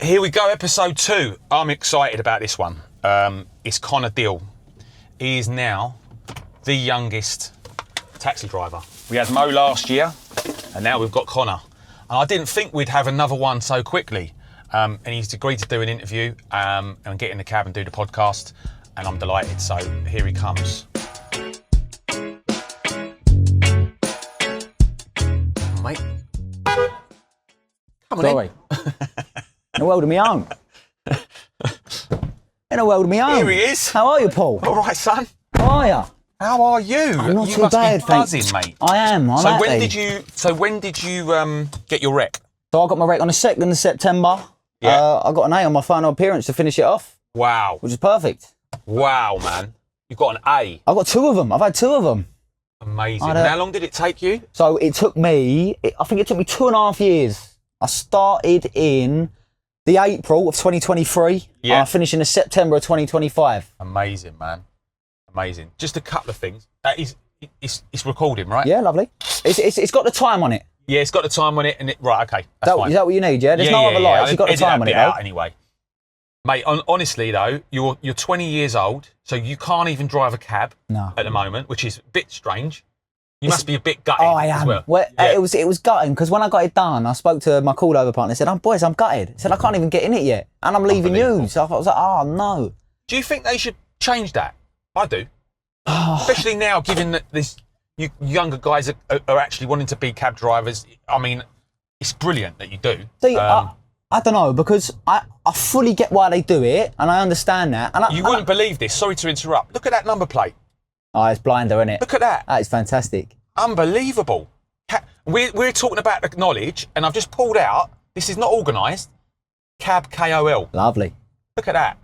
Here we go, episode 2. I'm excited about this one. It's Connor Dill. He is now the youngest taxi driver. We had Mo last year, and now we've got Connor. And I didn't think we'd have another one so quickly. And he's agreed to do an interview and get in the cab and do the podcast. And I'm delighted, so here he comes. Mate. Come on Sorry. In a world of my own. In a world of my own. Here he is. How are you, Paul? All right, son. How are you? How are you? I'm not you too must bad, be buzzing, thanks. mate. I am. I'm So when happy. did you get your rec? So I got my rec on the 2nd of September. Yeah. I got an A on my final appearance to finish it off, Wow. which is perfect. Wow, man. You got an A. I've got 2 of them. I've had 2 of them. Amazing. And how long did it take you? So it took me, I think it took me 2.5 years. I started in the April of 2023. Yeah. And I finished in the September of 2025. Amazing, man. Amazing. Just a couple of things. It's recording, right? Yeah, lovely. It's got the time on it. Yeah, it's got the time on it. And right, okay. That's fine. Is that what you need, yeah? There's no other lights. You've got the time on it, though. Anyway. Mate, honestly, though, you're 20 years old, so you can't even drive a cab at the moment, which is a bit strange. You must be a bit gutted I am. as well. It was gutting, because when I got it done, I spoke to my call-over partner. I said, boys, I'm gutted. I said, I can't even get in it yet, and I'm leaving you. So I was like, oh, no. Do you think they should change that? I do. Especially now, given that you younger guys are actually wanting to be cab drivers. I mean, it's brilliant that you do. See, I don't know, because I fully get why they do it, and I understand that. And you wouldn't believe this. Sorry to interrupt. Look at that number plate. Oh, it's blinder, isn't it? Look at that. That is fantastic. Unbelievable. We're talking about the knowledge, and I've just pulled out, this is not organised, Cab KOL. Lovely. Look at that.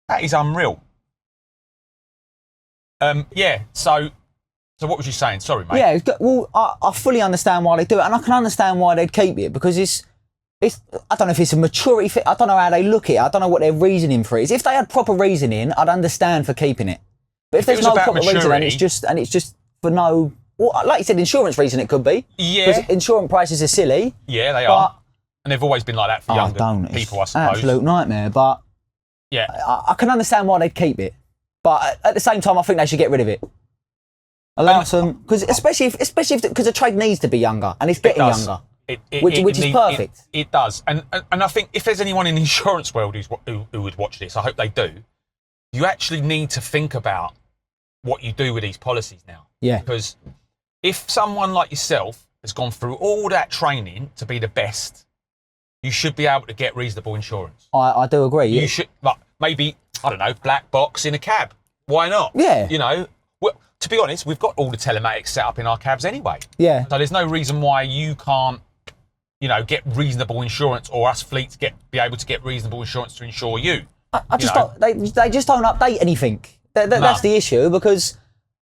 That is unreal. Yeah, so what was you saying? Sorry, mate. Yeah, well, I fully understand why they do it, and I can understand why they'd keep it, because it's I don't know if it's a maturity fit. I don't know how they look at it. I don't know what their reasoning for it is. If they had proper reasoning, I'd understand for keeping it. But if there's no proper reason, and it's just for no, well, like you said, insurance reason it could be. Yeah. Because insurance prices are silly. Yeah, they are. And they've always been like that for younger people, I suppose. Absolute nightmare. But yeah, I can understand why they'd keep it. But at the same time, I think they should get rid of it. Allow some, because especially if because the trade needs to be younger, and it's getting younger. Which is perfect. It does. And I think if there's anyone in the insurance world who would watch this, I hope they do, you actually need to think about what you do with these policies now. Yeah. Because if someone like yourself has gone through all that training to be the best, you should be able to get reasonable insurance. I do agree. You should, like, maybe, I don't know, black box in a cab. Why not? Yeah. You know, well, to be honest, we've got all the telematics set up in our cabs anyway. Yeah. So there's no reason why you can't, you know, get reasonable insurance, or us fleets be able to get reasonable insurance to insure you. I just don't. They just don't update anything. That's the issue, because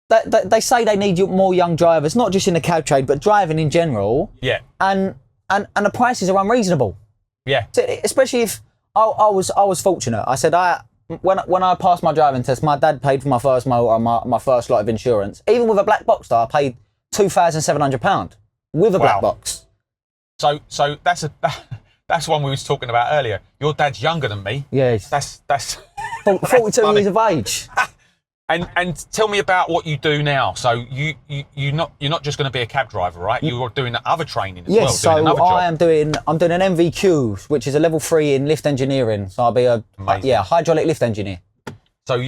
they say they need more young drivers, not just in the cab trade, but driving in general. Yeah. And the prices are unreasonable. Yeah. So especially if I was fortunate. I said when I passed my driving test, my dad paid for my first motor, my first lot of insurance. Even with a black box, though, I paid £2,700 with a black box. So that's one we was talking about earlier. Your dad's younger than me. Yes. That's 42 years of age. And tell me about what you do now. So you're not just going to be a cab driver, right? You're doing other training as well. Yes, so I'm doing an MVQ, which is a level 3 in lift engineering. So I'll be a hydraulic lift engineer. So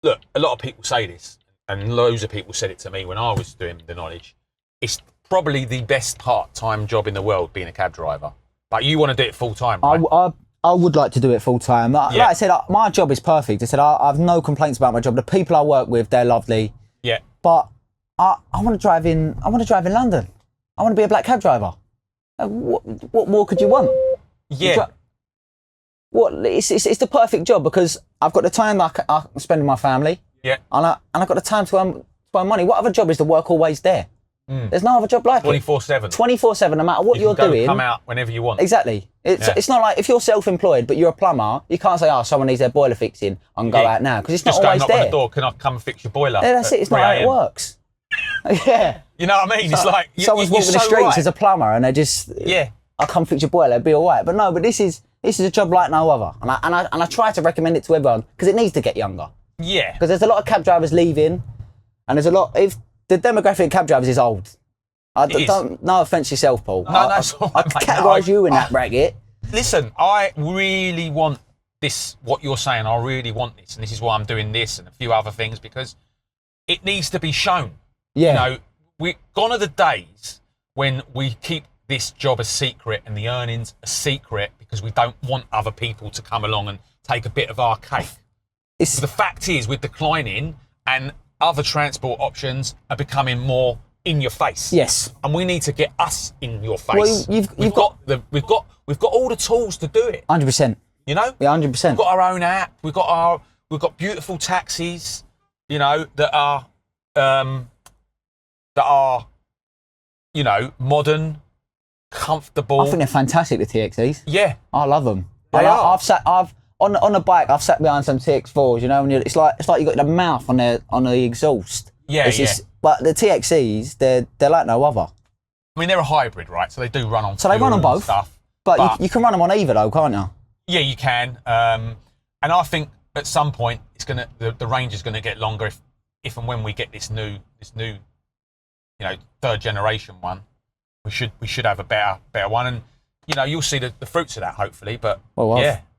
look, a lot of people say this, and loads of people said it to me when I was doing the knowledge. It's probably the best part-time job in the world, being a cab driver. But you want to do it full-time, right? I would like to do it full-time. Like I said, my job is perfect. I said, I have no complaints about my job. The people I work with, they're lovely. Yeah. But I want to drive in London. I want to be a black cab driver. What more could you want? Yeah. It's the perfect job, because I've got the time that I spend with my family. Yeah. And I've got the time to earn money. What other job is the work always there? There's no other job like 24/7. 24/7, no matter what you're doing. Come out whenever you want. Exactly. It's not like if you're self-employed but you're a plumber, you can't say, someone needs their boiler fixing, I can go out now, because it's not always there. Just go knock on the door, can I come and fix your boiler? Yeah, that's it. It's not how it works. Yeah. You know what I mean? It's like someone's walking the streets as a plumber, and they just I come fix your boiler, it'll be all right. But no, but this is This is a job like no other, and I try to recommend it to everyone because it needs to get younger. Yeah. Because there's a lot of cab drivers leaving, and there's a lot. If the demographic of cab drivers is old, no offence yourself, Paul. No, that's all I right, mate. categorise you in that bracket. Listen, I really want this, what you're saying, I really want this, and this is why I'm doing this and a few other things, because it needs to be shown. Yeah. You know, gone are the days when we keep this job a secret and the earnings a secret because we don't want other people to come along and take a bit of our cake. The fact is, we're declining and other transport options are becoming more in your face. Yes. And we need to get us in your face. Well, we've got all the tools to do it. 100%. You know? Yeah, 100%. We've got our own app. We've got beautiful taxis, you know, that are you know, modern, comfortable. I think they're fantastic, the TXEs. Yeah. I love them. Are. I've on the bike, I've sat behind some TX4s, you know, and it's like you got the mouth on the exhaust. Yeah, But the TXEs, they're like no other. I mean, they're a hybrid, right? So they do run on. So they run on both. Stuff, but you can run them on either, though, can't you? Yeah, you can. And I think at some point the range is gonna get longer if and when we get this new, you know, third generation one. We should have a better one, and you know, you'll see the fruits of that hopefully. But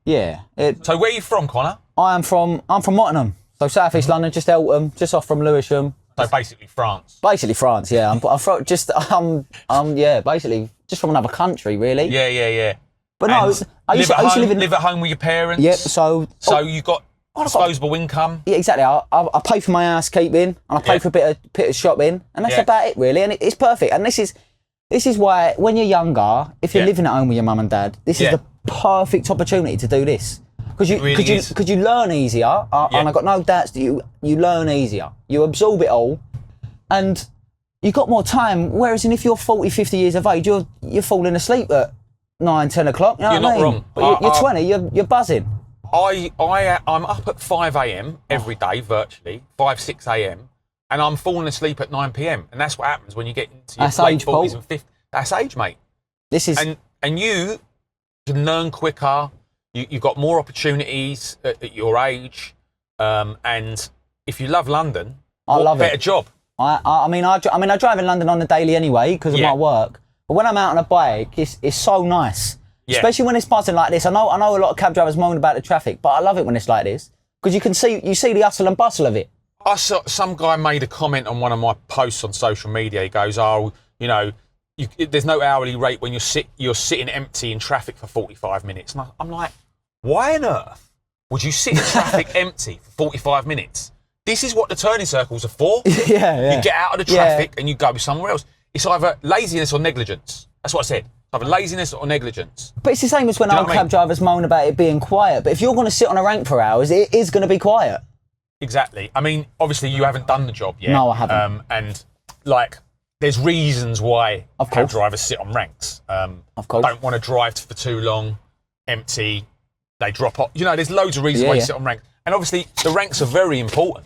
yeah. So where are you from, Connor? I'm from Mottingham, so South East London, just Eltham, just off from Lewisham. So basically France. Basically France, yeah. I'm from basically just from another country, really. Yeah. But no, I used to live at home with your parents. Yep. So you got disposable income. Yeah, exactly. I pay for my housekeeping and I pay for a bit of shopping, and that's about it, really. And it's perfect. And this is why when you're younger, if you're living at home with your mum and dad, this is the perfect opportunity to do this. Because you learn easier, and I've got no doubts that you learn easier. You absorb it all, and you got more time. Whereas if you're 40, 50 years of age, you're falling asleep at 9, 10 o'clock. You know you're what I mean? Not wrong. But you're 20. You're buzzing. I'm up at 5 a.m. every day, virtually 5, 6 a.m. and I'm falling asleep at 9 p.m. And that's what happens when you get into your late 40s and 50s. That's age, mate. This is and you can learn quicker. You've got more opportunities at your age, and if you love London, what better job? I mean, I drive in London on the daily anyway because of my work. But when I'm out on a bike, it's so nice, especially when it's passing like this. I know a lot of cab drivers moan about the traffic, but I love it when it's like this because you see the hustle and bustle of it. I saw some guy made a comment on one of my posts on social media. He goes, "Oh, you know, there's no hourly rate when you're sitting empty in traffic for 45 minutes." And I'm like, why on earth would you sit in traffic empty for 45 minutes? This is what the turning circles are for. Yeah. You get out of the traffic and you go somewhere else. It's either laziness or negligence. That's what I said. It's either laziness or negligence. But it's the same as when old cab drivers moan about it being quiet. But if you're going to sit on a rank for hours, it is going to be quiet. Exactly. I mean, obviously you haven't done the job yet. No, I haven't. And like, there's reasons why cab drivers sit on ranks. Of course. Don't want to drive for too long, empty. They drop off. You know, there's loads of reasons why you sit on ranks. And obviously, the ranks are very important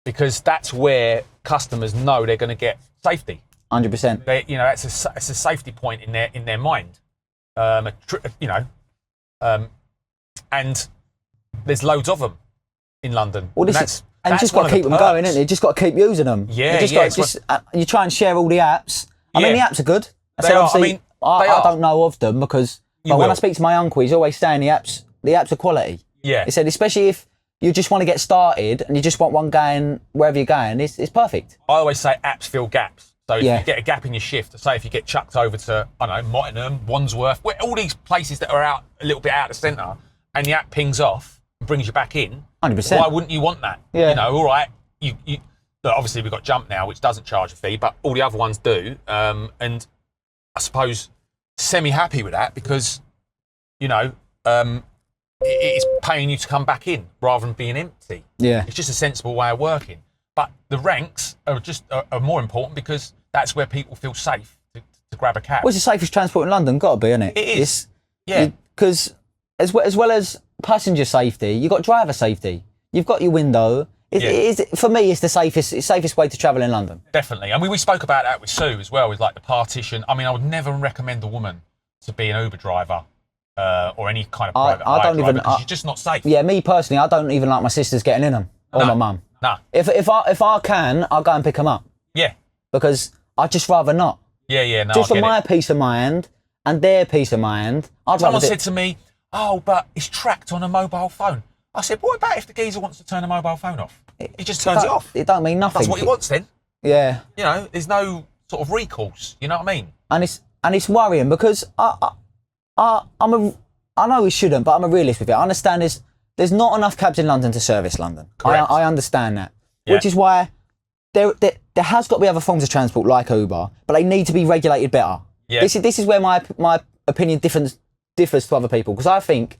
because that's where customers know they're going to get safety. 100%. You know, it's a safety point in their mind. You know, and there's loads of them in London. Well, you just got to keep them going, isn't it? You just got to keep using them. Yeah, you try and share all the apps. I mean, the apps are good. I don't know of them because when I speak to my uncle, he's always saying the apps are quality. Yeah. He said, especially if you just want to get started and you just want one going wherever you're going, it's perfect. I always say apps fill gaps. So if you get a gap in your shift, say if you get chucked over to, I don't know, Mottingham, Wandsworth, all these places that are out a little bit out of the centre, and the app pings off and brings you back in, 100%. Why wouldn't you want that? Yeah. You know, all right, look, obviously we've got Jump now, which doesn't charge a fee, but all the other ones do. And I suppose semi-happy with that because, you know, it's paying you to come back in rather than being empty. Yeah. It's just a sensible way of working. But the ranks are more important because that's where people feel safe to grab a cab. Well, it's the safest transport in London, got to be, isn't it? It is. Because as well as passenger safety, you've got driver safety. You've got your window. For me, it's the safest way to travel in London. Definitely. I mean, we spoke about that with Sue as well, with like the partition. I mean, I would never recommend a woman to be an Uber driver or any kind of private I hire don't driver, even. because you're just not safe. Yeah, me personally, I don't even like my sisters getting in them or my mum. No. If I can, I'll go and pick them up Yeah. because I'd just rather not. Yeah. No, Just I for get my it. peace of mind and their peace of mind, I'd Someone rather. said to me, "Oh, but it's tracked on a mobile phone." I said, "What about if the geezer wants to turn the mobile phone off? He just turns it off. It don't mean nothing. That's what he wants then. Yeah. You know, there's no sort of recourse. You know what I mean?" And it's worrying because I know we shouldn't, but I'm a realist with it. I understand there's not enough cabs in London to service London. Correct. I understand that, Yeah. which is why there has got to be other forms of transport like Uber, but they need to be regulated better. Yeah. This is where my opinion differs to other people, because I think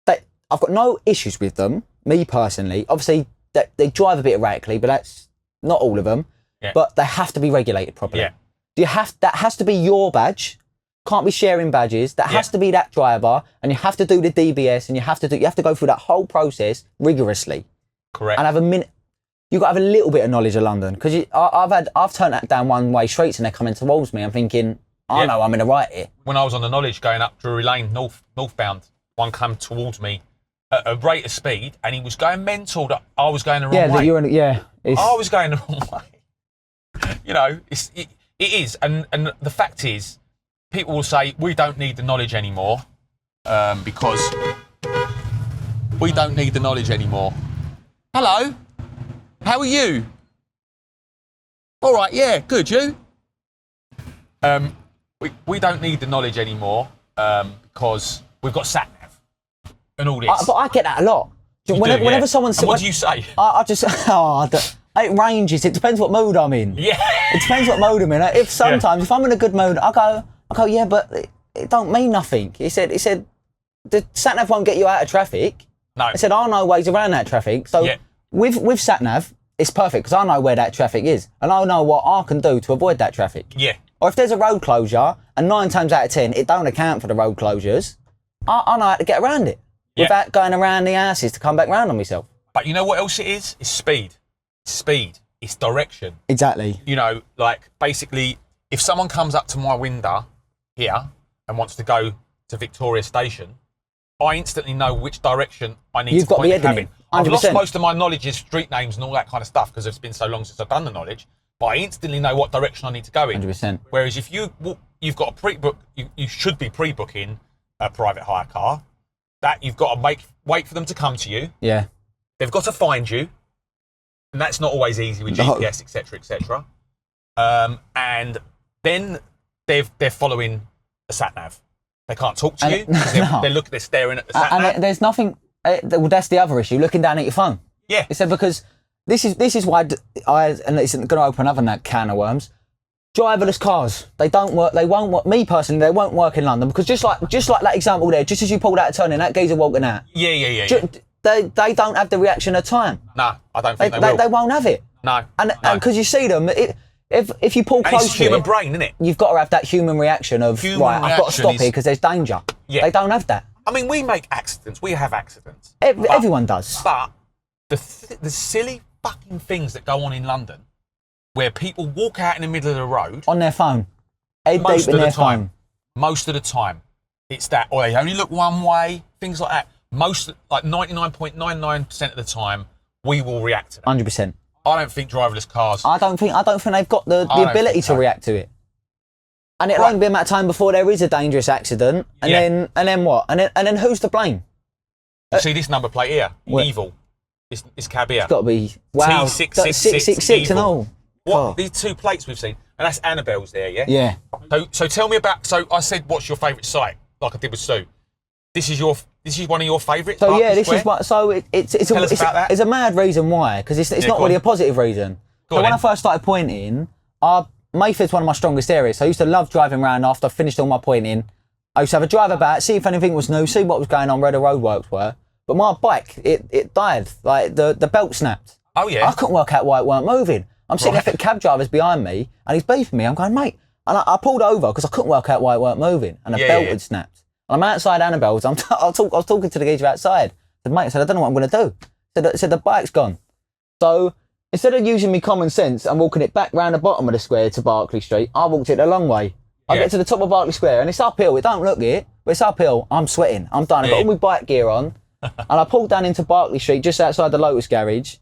that I've got no issues with them, me personally. Obviously, they drive a bit erratically, but that's not all of them. Yeah. But they have to be regulated properly. Yeah. That has to be your badge. Can't be sharing badges. That has to be that driver, and you have to do the DBS, and you have to go through that whole process rigorously. Correct. And have a minute. You've got to have a little bit of knowledge of London, because I've turned that down one-way streets and they're coming towards me. I'm thinking, I know I'm in the right here. When I was on the knowledge going up Drury Lane northbound, one came towards me at a rate of speed, and he was going mental that I was going the wrong way. I was going the wrong way. You know, it is, and the fact is, people will say we don't need the knowledge anymore because we don't need the knowledge anymore. Hello, how are you? All right, yeah, good. You? We don't need the knowledge anymore because we've got sat nav and all this. But I get that a lot. Whenever someone says, what do you say? I just it ranges. It depends what mood I'm in. Yeah. It depends what mode I'm in. If I'm in a good mood, I go, yeah, but it don't mean nothing. He said the sat nav won't get you out of traffic. No. I said I know ways around that traffic. So with sat nav, it's perfect because I know where that traffic is and I know what I can do to avoid that traffic. Yeah. Or if there's a road closure and 9 times out of 10 it don't account for the road closures, I know how to get around it without going around the houses to come back round on myself. But you know what else it is? It's speed. It's direction. Exactly. You know, like basically, if someone comes up to my window here and wants to go to Victoria Station, I instantly know which direction I need to point the cab in. I've lost most of my knowledge of street names and all that kind of stuff because it's been so long since I've done the knowledge. But I instantly know what direction I need to go in. 100%. Whereas if you've got a pre-book, you should be pre-booking a private hire car. That you've got to wait for them to come to you. Yeah. They've got to find you, and that's not always easy with GPS, etc., etc. And then they're following a sat nav. They can't talk to you. They're staring at the sat nav. And there's nothing. Well, that's the other issue. Looking down at your phone. Yeah. He said because this is why and it's going to open another can of worms. Driverless cars, they don't work. They won't work. Me personally, they won't work in London because just like that example there, just as you pulled out a turn in, that geezer walking out. Yeah. They don't have the reaction of time. No, I don't think they will. They won't have it. No. And because you see them, if you pull close it's to human it, brain, isn't it? you've got to have that human reaction of right. I've got to stop here because there's danger. Yeah. They don't have that. I mean, we make accidents. We have accidents. Everyone does. But the silly fucking things that go on in London, where people walk out in the middle of the road on their phone, most of the time. Most of the time, it's that, or they only look one way. Things like that. 99.99% of the time, we will react to that. 100%. I don't think driverless cars. I don't think they've got the ability to react to it. And it'll only be a matter of time before there is a dangerous accident. And then what? And then who's to blame? You see this number plate here? Evil. It's cab here. It's got to be T666 and all. What? These two plates we've seen, and that's Annabelle's there, yeah. Yeah. So tell me about. So I said, what's your favourite site? Like I did with Sue. This is one of your favourites. So yeah, this is what. So it's a mad reason why, because it's not really a positive reason. So when I first started pointing, Mayfair's one of my strongest areas. So I used to love driving around after I finished all my pointing. I used to have a drive about, see if anything was new, see what was going on, where the roadworks were. But my bike, it died. Like the belt snapped. Oh yeah. I couldn't work out why it weren't moving. I'm sitting there, cab driver's behind me, and he's beeping me. I'm going, mate. And I pulled over because I couldn't work out why it weren't moving, and the belt had snapped. And I'm outside Annabelle's. I was talking to the geezer outside. I said, mate, I don't know what I'm going to do. I said, the bike's gone. So instead of using me common sense and walking it back round the bottom of the square to Berkeley Street, I walked it the long way. I get to the top of Berkeley Square and it's uphill. It don't look it, but it's uphill. I'm sweating. I'm done. I've got all my bike gear on. And I pulled down into Berkeley Street, just outside the Lotus garage.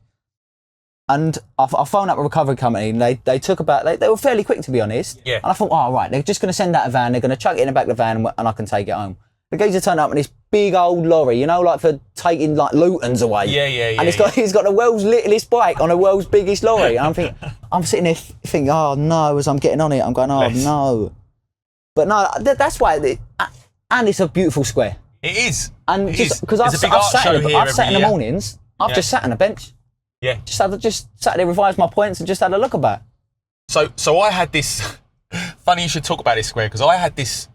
And I phoned up a recovery company and they took about, they were fairly quick to be honest. Yeah. And I thought, oh, right, they're just going to send out a van. They're going to chuck it in the back of the van and I can take it home. The geezer turned up in this big old lorry, you know, like for taking like Lutons away. Yeah. And he's got the world's littlest bike on the world's biggest lorry. And I'm sitting there thinking, oh no, as I'm getting on it, I'm going, oh no. But no, that's why, and it's a beautiful square. It is. And it just because I've sat in the mornings, I've just sat on a bench. Yeah. Just sat there, revised my points and just had a look about. So I had this, funny you should talk about this square, because I had this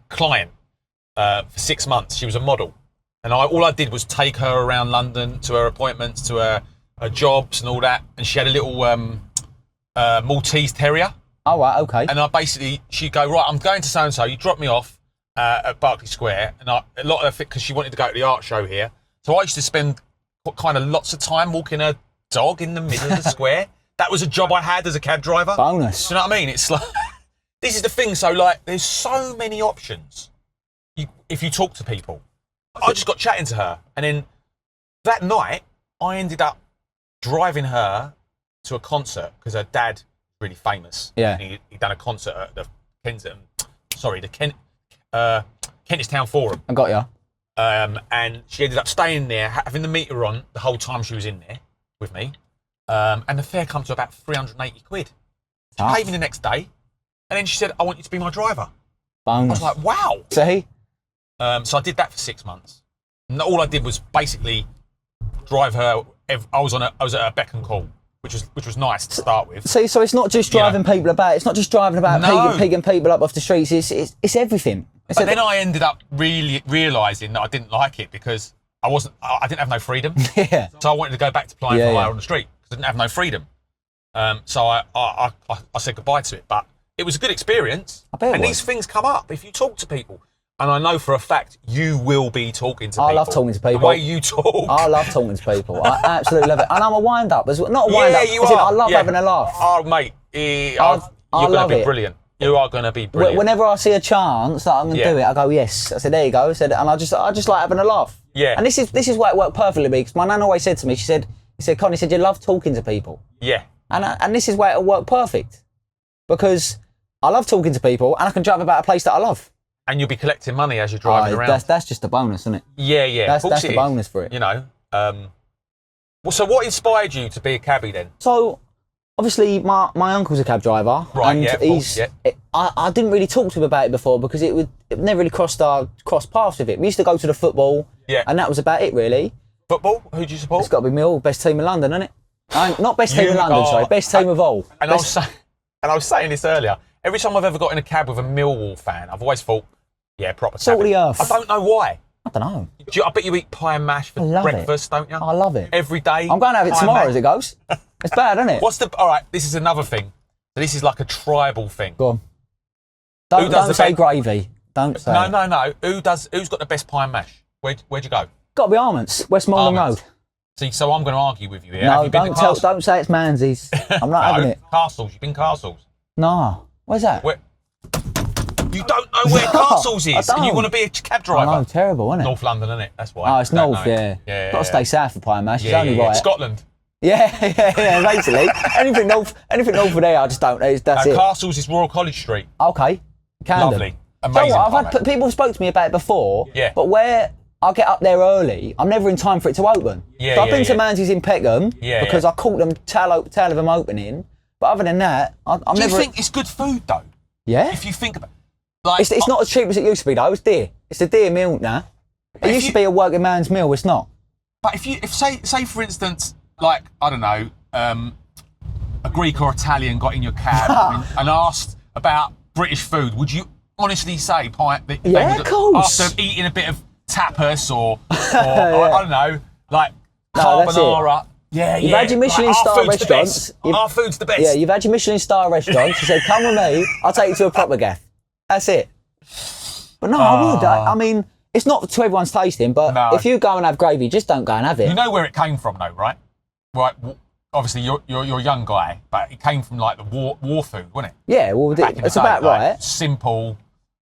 client for 6 months. She was a model. And all I did was take her around London to her appointments, to her jobs and all that. And she had a little Maltese Terrier. Oh, right, okay. And she'd go, right, I'm going to so-and-so, you drop me off at Berkeley Square. And a lot of it, because she wanted to go to the art show here. So I used to spend kind of lots of time walking her dog in the middle of the square. That was a job I had as a cab driver. Bonus. Do you know what I mean? It's like, this is the thing. So like, there's so many options. If you talk to people, I just got chatting to her, and then that night I ended up driving her to a concert because her dad was really famous. Yeah. And he'd done a concert at the Kentish Town Forum. I got you. And she ended up staying there, having the meter on the whole time she was in there with me. And the fare come to about 380 quid. She paid me the next day, and then she said, I want you to be my driver. Bonus. I was like, wow. See? So I did that for 6 months. And all I did was basically drive her. I was at her beck and call, which was nice to start with. See, so it's not just driving people about. It's not just driving about picking people up off the streets. It's everything. But then I ended up really realising that I didn't like it because I didn't have no freedom. Yeah. So I wanted to go back to applying for hire on the street because I didn't have no freedom. So I said goodbye to it. But it was a good experience. I bet it was. These things come up if you talk to people. And I know for a fact you will be talking to people. I love talking to people. The way you talk. I love talking to people. I absolutely love it. And I'm a wind-up as well. Not a wind-up. Yeah, you are. I love having a laugh. Oh, mate. You're going to be brilliant. You are going to be brilliant. Whenever I see a chance that I'm going to do it, I go, yes. I said, there you go. I said, and I just like having a laugh. Yeah. And this is why it worked perfectly because my nan always said to me, she said, Connie said, you love talking to people. Yeah. And this is why it'll work perfect. Because I love talking to people and I can drive about a place that I love. And you'll be collecting money as you're driving around. That's just a bonus, isn't it? Yeah. That's the bonus for it. You know. So what inspired you to be a cabbie then? So, obviously, my uncle's a cab driver. Right, and I didn't really talk to him about it before because it never really crossed paths with it. We used to go to the football. Yeah. And that was about it, really. Football? Who do you support? It's got to be Mill, best team in London, isn't it? Not best team in London, sorry. Best team of all. And I was saying this earlier. Every time I've ever got in a cab with a Millwall fan, I've always thought, yeah, proper salt of the earth. I don't know why. I don't know. I bet you eat pie and mash for breakfast, don't you? I love it. Every day. I'm going to have it tomorrow as it goes. It's bad, isn't it? All right, this is another thing. This is like a tribal thing. Go on. Don't say gravy. Don't say. No. Who's got the best pie and mash? Where'd you go? Got to be Arments, Westmoreland Road. See, so I'm going to argue with you here. No, don't say it's Manzies. I'm not having it. Castles. You've been Castles. No. Where's that? You don't know where Castles is, and you want to be a cab driver. I know, terrible, isn't it? North London, isn't it? That's why. Oh, it's North, yeah. Got to stay south for pie and mash. It's only right. Scotland. Yeah, basically. anything north of there, I just don't. That's it. Castles is Royal College Street. Okay. Camden. Lovely. Amazing. So I've had people have spoke to me about it before. Yeah. But where I get up there early, I'm never in time for it to open. Yeah. So I've been to Manzies in Peckham because I caught them tail of them opening. But other than that, I'm never. Do you think it's good food though? Yeah. If you think about. It's not as cheap as it used to be though. It's dear. It's a dear meal now. It used to be a working man's meal. It's not. But if say for instance, like I don't know, a Greek or Italian got in your cab and asked about British food, would you honestly say pie? Yeah, of course. After eating a bit of tapas or I don't know, like carbonara. You've had your Michelin star restaurants. Our food's the best. Yeah, you've had your Michelin star restaurants. You said, "Come with me. I'll take you to a proper gaff." That's it. But no, I would. I mean, it's not to everyone's tasting, but if you go and have gravy, just don't go and have it. You know where it came from, though, right? Right. obviously you're a young guy, but it came from like the war food, wasn't it? Yeah, well, Back in the it's day, about like, right. simple.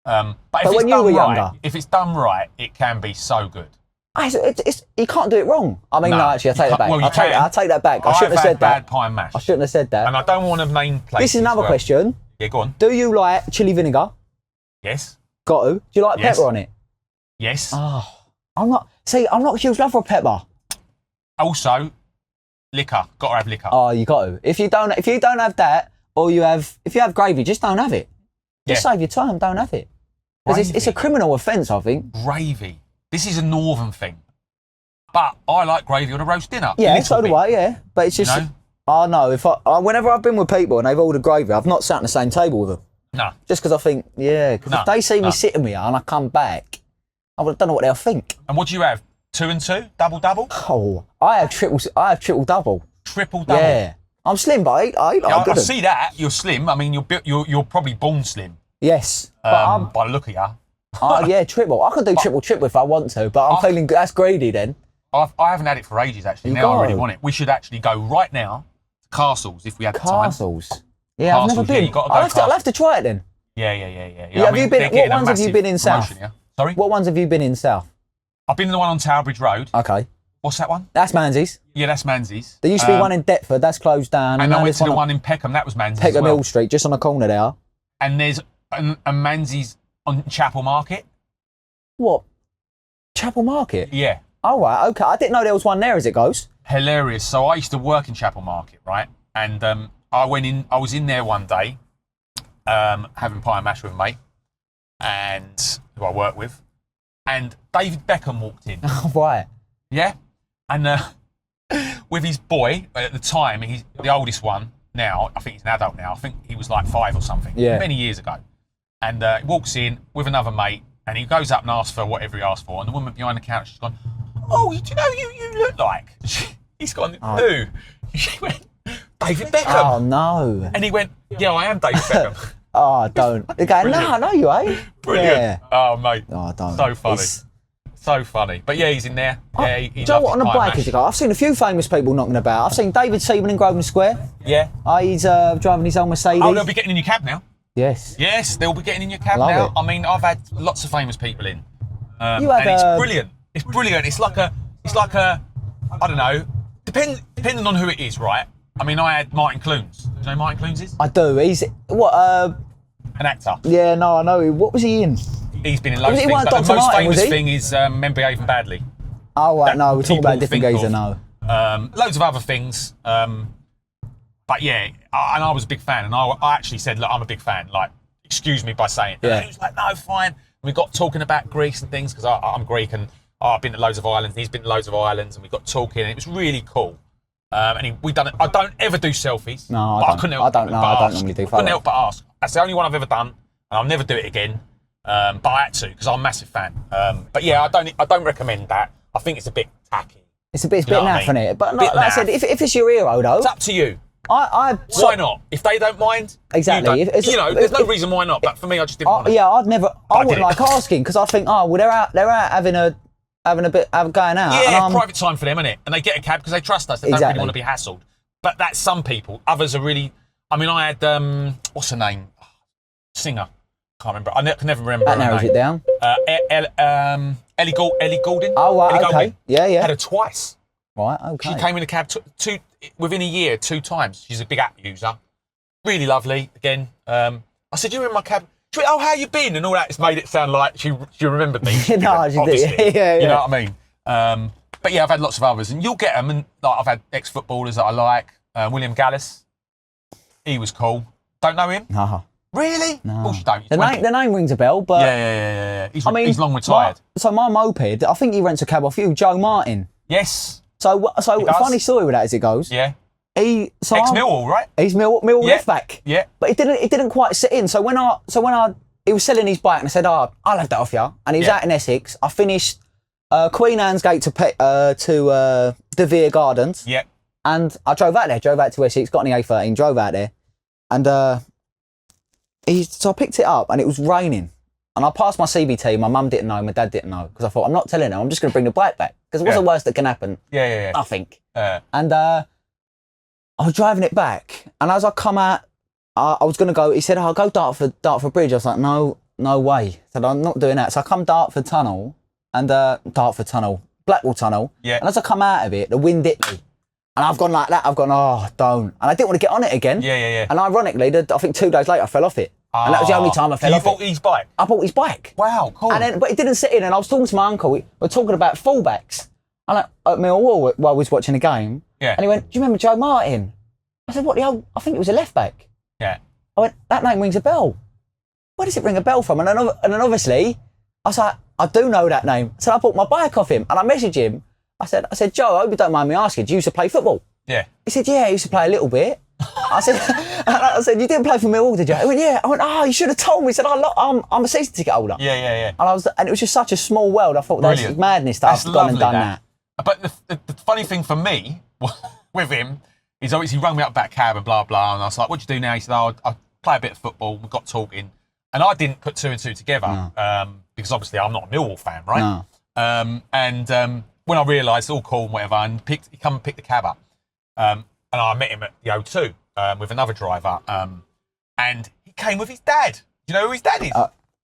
But if when it's you done were right, younger. if it's done right, it can be so good. You can't do it wrong. I mean, No, no, actually, I you take that can't- back. well, you I can. take that back. I I've shouldn't have had said that. bad pie and mash. I shouldn't have said that. And I don't want to name places. This is another well. question. Yeah, go on. Do you like chili vinegar? Yes. Got to. Do you like Yes. pepper on it? Yes. Oh, I'm not a huge lover of pepper. Also, liquor. Got to have liquor. Oh, you got to. If you don't have that, or if you have gravy, just don't have it. Just save your time. Don't have it. Because it's a criminal offence, I think. Gravy. This is a northern thing. But I like gravy on a roast dinner. Yeah, so do I, yeah. But it's just, I know, whenever I've been with people and they've ordered gravy, I've not sat on the same table with them. No. Just because I think, because if they see me sitting here and I come back, I don't know what they'll think. And what do you have? 2 and 2? Double? Oh, I have triple double. Triple double? Yeah. I'm slim, but I I see that. You're slim. I mean, you're probably born slim. Yes. By the look of you. Yeah, triple. I could do triple if I want to, but I'm feeling that's greedy then. I haven't had it for ages, actually. Now I really want it. We should actually go right now to Castles if we had the time. Castles? Yeah, I've never been. You got to go I'll have to try it then. Yeah. Have you been? What ones have you been in South? Yeah? Sorry? What ones have you been in South? I've been in the one on Towerbridge Road. Okay. What's that one? That's Manzeys. Yeah, that's Manzeys. There used to be one in Deptford, that's closed down. And I went to the one in Peckham, that was Manzeys Peckham as well. Hill Street, just on the corner there. And there's a Manzeys on Chapel Market. What? Chapel Market? Yeah. Oh, right, okay. I didn't know there was one there as it goes. Hilarious. So I used to work in Chapel Market, right? And I was in there one day, having pie and mash with a mate, and who I work with, and David Beckham walked in. Oh, right. Yeah? And with his boy, at the time, he's the oldest one now, I think he's an adult now, I think he was like 5 or something, many years ago. And he walks in with another mate, and he goes up and asks for whatever he asked for, and the woman behind the counter, she's gone, "Oh, do you know you look like?" He's gone, "Who?" She went, "David Beckham." Oh, no. And he went, "Yeah, I am David Beckham." Oh, don't. They're going, no, you ain't. Brilliant. Yeah. Oh, mate. Oh, don't. So funny. So funny. But yeah, he's in there. Yeah, he Do you know what, on a bike has he got? I've seen a few famous people knocking about. I've seen David Seaman in Grosvenor Square. Yeah. He's driving his own Mercedes. Oh, they'll be getting in your cab now. Yes. Yes, they'll be getting in your cab Love now. it. I mean, I've had lots of famous people in. You had, and it's brilliant. It's brilliant. It's like a, I don't know, depending on who it is, right? I mean, I had Martin Clunes. Do you know who Martin Clunes is? I do. He's, what, An actor. yeah, no, I know. What was he in? He's been in loads of he things. one But the Dr. most Martin, was famous he? thing is Men Behaving Badly. Oh, right, no, we're talking about a People different think geezer, of. no. Loads of other things. But yeah, and I was a big fan, and I actually said, look, I'm a big fan. Like, excuse me by saying it. Yeah. And he was like, no, fine. We got talking about Greece and things, because I'm Greek, and I've been to loads of islands, and he's been to loads of islands, and we got talking, and it was really cool. And we done it. I don't ever do selfies. No, but I don't. couldn't I don't normally do I couldn't photos. help but ask. That's the only one I've ever done, and I'll never do it again. But I had to, because I'm a massive fan. But yeah, I don't recommend that. I think it's a bit tacky. It's a bit know what I naff, mean? isn't it? But Bit like I said, naff. if it's your hero, though, It's up to you. Why not? If they don't mind, Exactly. You, If- there's no reason why not. But for me, I just didn't want to. yeah, I wouldn't did it. like asking because I think, well, they're out having a going out. Yeah, and private time for them, innit? And they get a cab because they trust us. They don't really Exactly. want to be hassled. But that's some people. Others are really. I mean, I had what's her name? Singer. Can't remember. I can never remember. that her narrows name. it down. Ellie Goulding. Oh, right, Ellie okay. Goulding. Yeah. Had her twice. Right, okay. She came in a cab two within a year 2 times. She's a big app user. Really lovely. Again, I said, "You're in my cab." She went, "Oh, how you been?" And all that. It's made it sound like she remembered me. No, she did. Obviously. Yeah. You know what I mean? But yeah, I've had lots of others, and you'll get them. And like, I've had ex-footballers that I like. William Gallis, he was cool. Don't know him? No. Really? No. Of course you don't. He's The 20. name rings a bell, but Yeah. He's long retired. My moped, I think he rents a cab off you, Joe Martin. Yes. So does. funny story with that as it goes. Yeah. Ex-Millwall, right? He's Millwall Yeah. left back. Yeah. But it didn't quite sit in. So when he was selling his bike and I said, "Oh, I'll have that off you," and he was Yeah. out in Essex. I finished Queen Anne's Gate to De Vere Gardens. Yeah. And I drove out to Essex, got on the A13, drove out there, and so I picked it up, and it was raining, and I passed my CBT. My mum didn't know, my dad didn't know, because I thought, I'm not telling them, I'm just going to bring the bike back, because what's the worst that can happen? Yeah. Nothing. Uh, And I was driving it back, and as I come out, I was going to go. He said, "I'll go Dartford Bridge." I was like, "No way." I said, "I'm not doing that." So I come Dartford Tunnel, Blackwall Tunnel. Yeah. And as I come out of it, the wind hit me. And I've gone like that. I've gone, oh, don't. And I didn't want to get on it again. Yeah. And ironically, I think 2 days later, I fell off it. And that was the only time I fell off it. You bought his bike? I bought his bike. Wow, cool. But it didn't sit in. And I was talking to my uncle. We were talking about fullbacks. And at Millwall while we was watching the game. Yeah. And he went, "Do you remember Joe Martin?" I said, "What the hell?" I think it was a left back. Yeah. I went, "That name rings a bell. Where does it ring a bell from?" And then obviously, I was like, "I do know that name." So I bought my bike off him. And I messaged him. I said, "Joe, I hope you don't mind me asking, do you used to play football?" Yeah. He said, "Yeah, I used to play a little bit." I said, "You didn't play for Millwall, did you?" He went, "Yeah." I went, "Oh, you should have told me." He said, I'm a season ticket holder. Yeah. And it was just such a small world. I thought that's madness that I've gone and done that. But the funny thing for me with him is obviously he rung me up about cab and blah, blah. And I was like, "What do you do now?" He said, "Oh, I play a bit of football." We got talking. And I didn't put 2 and 2 together because obviously I'm not a Millwall fan, right? No. When I realised, all cool and whatever, and he come and picked the cab up. And I met him at the O2 with another driver. And he came with his dad. Do you know who his dad is?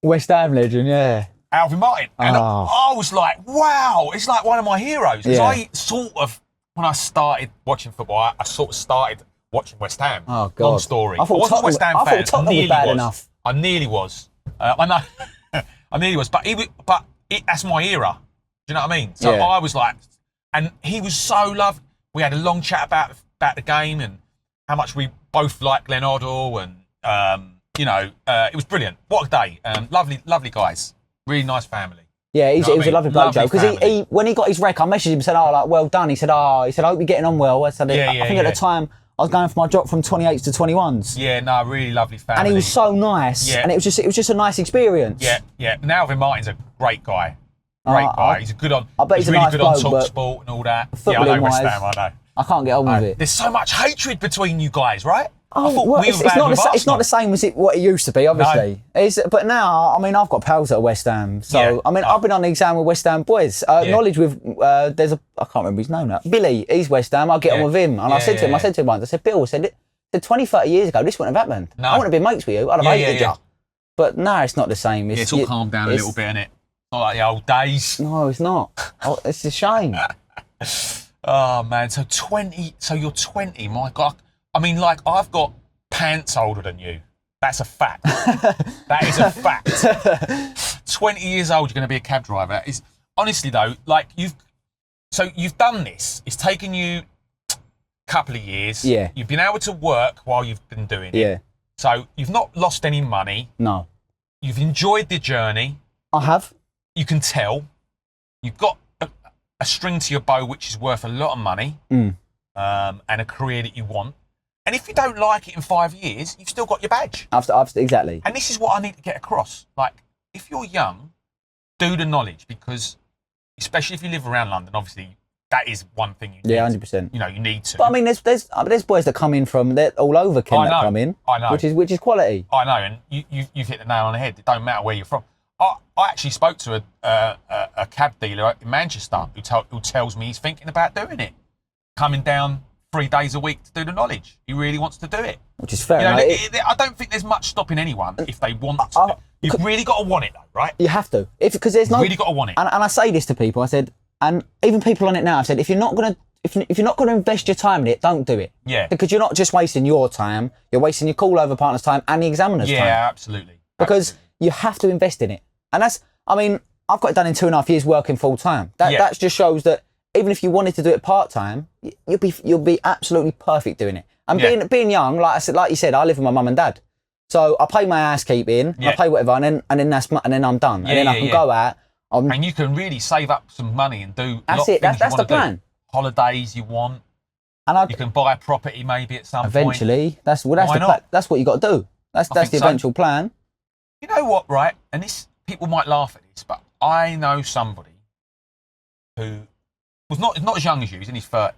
West Ham legend, yeah. Alvin Martin. And I was like, wow, it's like one of my heroes. Because I sort of, when I started watching football, I sort of started watching West Ham. Oh, God. Long story. I wasn't a West Ham fan. I thought Tottenham was bad enough. I nearly was. I know. I nearly was. But that's my era. Do you know what I mean? So I was like, and he was so lovely. We had a long chat about the game and how much we both like Glenn Oddle, and it was brilliant. What a day! Lovely guys, really nice family. Yeah, he was a lovely bloke, Joe. Because he when he got his wreck, I messaged him, said, "Oh, like, well done." He said, "I hope you're getting on well." I said, I think at the time I was going for my drop from 28s to 21s. Yeah, no, really lovely family. And he was so nice. Yeah. And it was just a nice experience. Yeah. Now Alvin Martin's a great guy. Great guy. He's good on. I bet he's really nice good on Talk Sport and all that. Yeah, I know West Ham. I know. I can't get on with it. There's so much hatred between you guys, right? Oh, it's not the same as what it used to be, obviously. No. But now, I mean, I've got pals at West Ham, so I mean, I've been on the exam with West Ham boys. Knowledge with I can't remember his name now. Billy, he's West Ham. I get on with him, and I said to him once, I said, "Bill, I said 20, 30 years ago, this wouldn't have happened. No. I wouldn't have been mates with you. I'd have hated you." But no, it's not the same. It's all calmed down a little bit, innit? Not like the old days. No, it's not. It's a shame. Oh man, so you're 20, my God. I mean, like, I've got pants older than you. That's a fact. That is a fact. 20 years old, you're going to be a cab driver. It's honestly though, like you've done this. It's taken you a couple of years. Yeah. You've been able to work while you've been doing it. Yeah. So you've not lost any money. No. You've enjoyed the journey. I have. You can tell. You've got a string to your bow which is worth a lot of money, and a career that you want. And if you don't like it in 5 years, you've still got your badge. Exactly. And this is what I need to get across. Like, if you're young, do the knowledge, because especially if you live around London, obviously that is one thing you need. Yeah, 100%. You know, you need to. But I mean, there's boys that come in from all over Kent that come in. I know. Which is quality. I know, and you've hit the nail on the head. It don't matter where you're from. I actually spoke to a cab dealer in Manchester who tells me he's thinking about doing it, coming down 3 days a week to do the knowledge. He really wants to do it. Which is fair. I don't think there's much stopping anyone if they want to. You've really got to want it, though, right? You have to, because there's no. You've really got to want it. And I say this to people. I said, and even people on it now, I've said, if you're not gonna invest your time in it, don't do it. Yeah. Because you're not just wasting your time, you're wasting your call over partner's time and the examiner's time. Yeah, absolutely. Because you have to invest in it. And I've got it done in 2.5 years working full time. That just shows that even if you wanted to do it part time, you'll be absolutely perfect doing it. And being young, like you said, I live with my mum and dad, so I pay my housekeeping, I pay whatever, and then I'm done, and then I can go out. And you can really save up some money and do. That's it. That's the plan. Holidays you want, and you can buy a property maybe at some point. Eventually, that's what you got to do. That's the eventual plan. You know what, right? And this. People might laugh at this, but I know somebody who was not as young as you, he's in his 30s,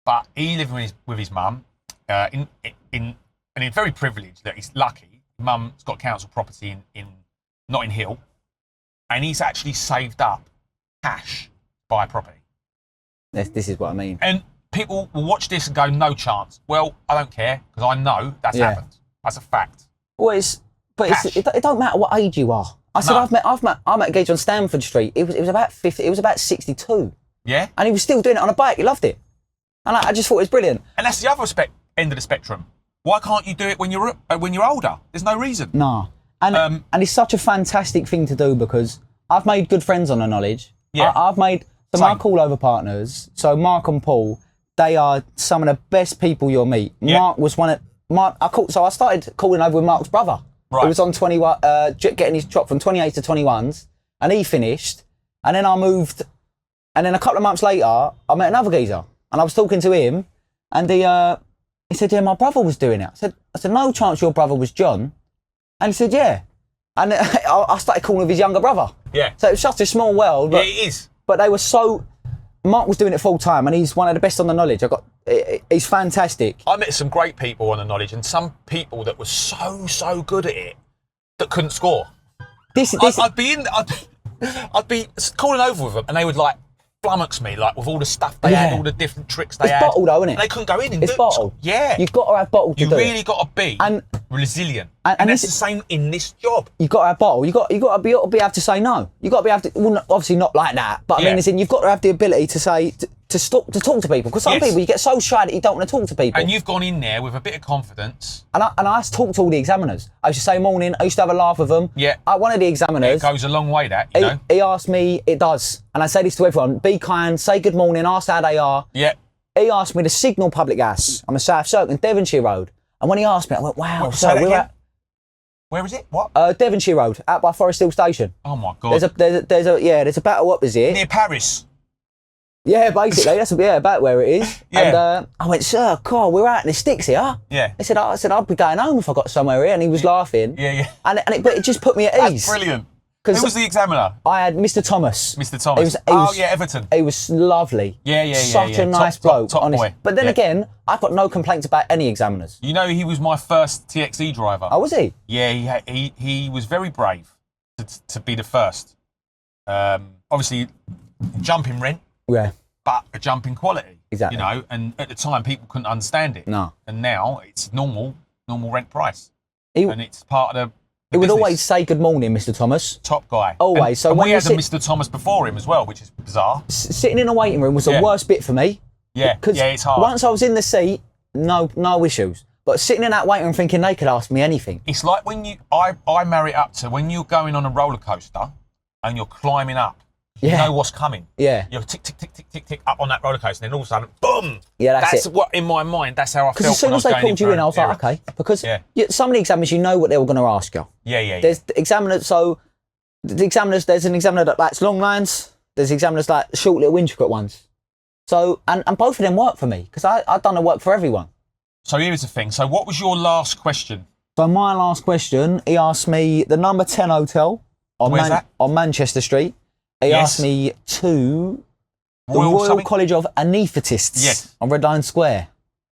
but he lived with his mum, and he's very privileged that he's lucky. Mum's got council property in Notting Hill, and he's actually saved up cash to buy a property. This is what I mean. And people will watch this and go, no chance. Well, I don't care because I know that's happened. That's a fact. Well, it don't matter what age you are. I said I met a geezer on Stamford Street. It was about 50. It was about 62. Yeah. And he was still doing it on a bike. He loved it, and I just thought it was brilliant. And that's the other end of the spectrum. Why can't you do it when you're older? There's no reason. No. And it's such a fantastic thing to do because I've made good friends on the knowledge. Yeah. I've made my call-over partners. So Mark and Paul, they are some of the best people you'll meet. Yeah. Mark was I started calling over with Mark's brother. Right. He was on 21, getting his chop from 28 to 21s, and he finished. And then I moved, and then a couple of months later, I met another geezer, and I was talking to him, and he said, yeah, my brother was doing it. I said, no chance your brother was John. And he said, yeah. And I started calling with his younger brother. Yeah. So it was such a small world. But, yeah, it is. But they were so... Mark was doing it full time, and he's one of the best on the knowledge. He's fantastic. I met some great people on the knowledge, and some people that were so good at it that couldn't score. I'd be calling over with them, and they would like flummox me, like with all the stuff they had, all the different tricks they had. It's bottled, though, isn't it? And they couldn't go in and it's bottled. Yeah. You've got to have bottle to do it. You really got to be resilient. And that's the same in this job. You've got to have bottle. You've got to be able to say no. You've got to be able to, well, obviously not like that, but I mean, as in, you've got to have the ability to say, to talk to people. Because some people, you get so shy that you don't want to talk to people. And you've gone in there with a bit of confidence. And I used to talk to all the examiners. I used to say morning, I used to have a laugh with them. Yeah. One of the examiners. It goes a long way, that, you know. He asked me, it does. And I say this to everyone, be kind, say good morning, ask how they are. Yeah. He asked me to signal public gas on the South Circle in Devonshire Road. And when he asked me, I went, wow. Where is it? What? Devonshire Road, out by Forest Hill Station. Oh my God. There's a battle opposite. Near Paris. Yeah, basically, that's about where it is. Yeah. And I went, sir, Carl, we're out in the sticks here. Yeah. I said, I'd be going home if I got somewhere here. And he was laughing. Yeah. But it just put me at ease. That's brilliant. Who was the examiner? I had Mr. Thomas. Mr. Thomas. Everton. He was lovely. Yeah. Such a nice bloke. Top boy. But then again, I've got no complaints about any examiners. You know, he was my first TXE driver. Oh, was he? Yeah, he was very brave to be the first. Obviously, jump in rent. Yeah. But a jump in quality. Exactly. You know, and at the time, people couldn't understand it. No. And now, it's normal rent price. And it's part of the He would always say good morning, Mr. Thomas. Top guy. Always. And we had a Mr. Thomas before him as well, which is bizarre. Sitting in a waiting room was the worst bit for me. Yeah, it's hard. Once I was in the seat, no issues. But sitting in that waiting room thinking they could ask me anything. It's like when I marry it up to when you're going on a roller coaster and you're climbing up. You know what's coming. Yeah. You're tick, tick, tick, tick, tick, tick up on that roller coaster, and then all of a sudden, boom! Yeah, that's it. What, in my mind, that's how I felt. Because as soon as they called you in, I was like, okay. Because some of the examiners, you know what they were going to ask you. Yeah. There's examiners, there's an examiner that likes long lines, there's examiners like short little intricate ones. So, and both of them work for me, because I've done the work for everyone. So here's the thing. So what was your last question? So my last question, he asked me the number 10 hotel on Manchester Street. He asked me to the Royal College of Anaesthetists on Red Lion Square.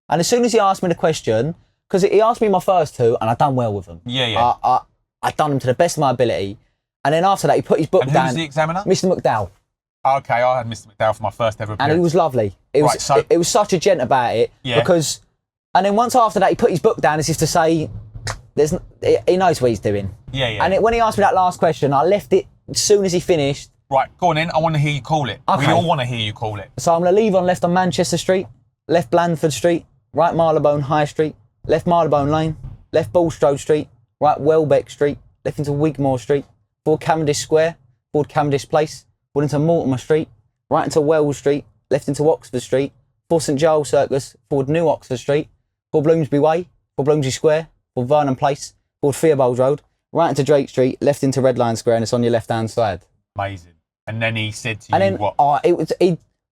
And as soon as he asked me the question, because he asked me my first two, and I done well with them. Yeah. I done them to the best of my ability. And then after that, he put his book down. Who's the examiner? Mr. McDowell. Okay, I had Mr. McDowell for my first ever appearance. And he was lovely. It was such a gent about it. Yeah. Because, and then once after that, he put his book down as if to say, he knows what he's doing. Yeah. And when he asked me that last question, I left it as soon as he finished. Right, go on then. I want to hear you call it. Okay. We all want to hear you call it. So I'm going to leave on left on Manchester Street, left Blandford Street, right Marylebone High Street, left Marylebone Lane, left Bulstrode Street, right Welbeck Street, left into Wigmore Street, forward Cavendish Square, forward Cavendish Place, forward into Mortimer Street, right into Wells Street, left into Oxford Street, forward St Giles Circus, forward New Oxford Street, forward Bloomsbury Way, forward Bloomsbury Square, forward Vernon Place, forward Theobald Road, right into Drake Street, left into Red Lion Square, and it's on your left-hand side. Amazing. And then he said to you what?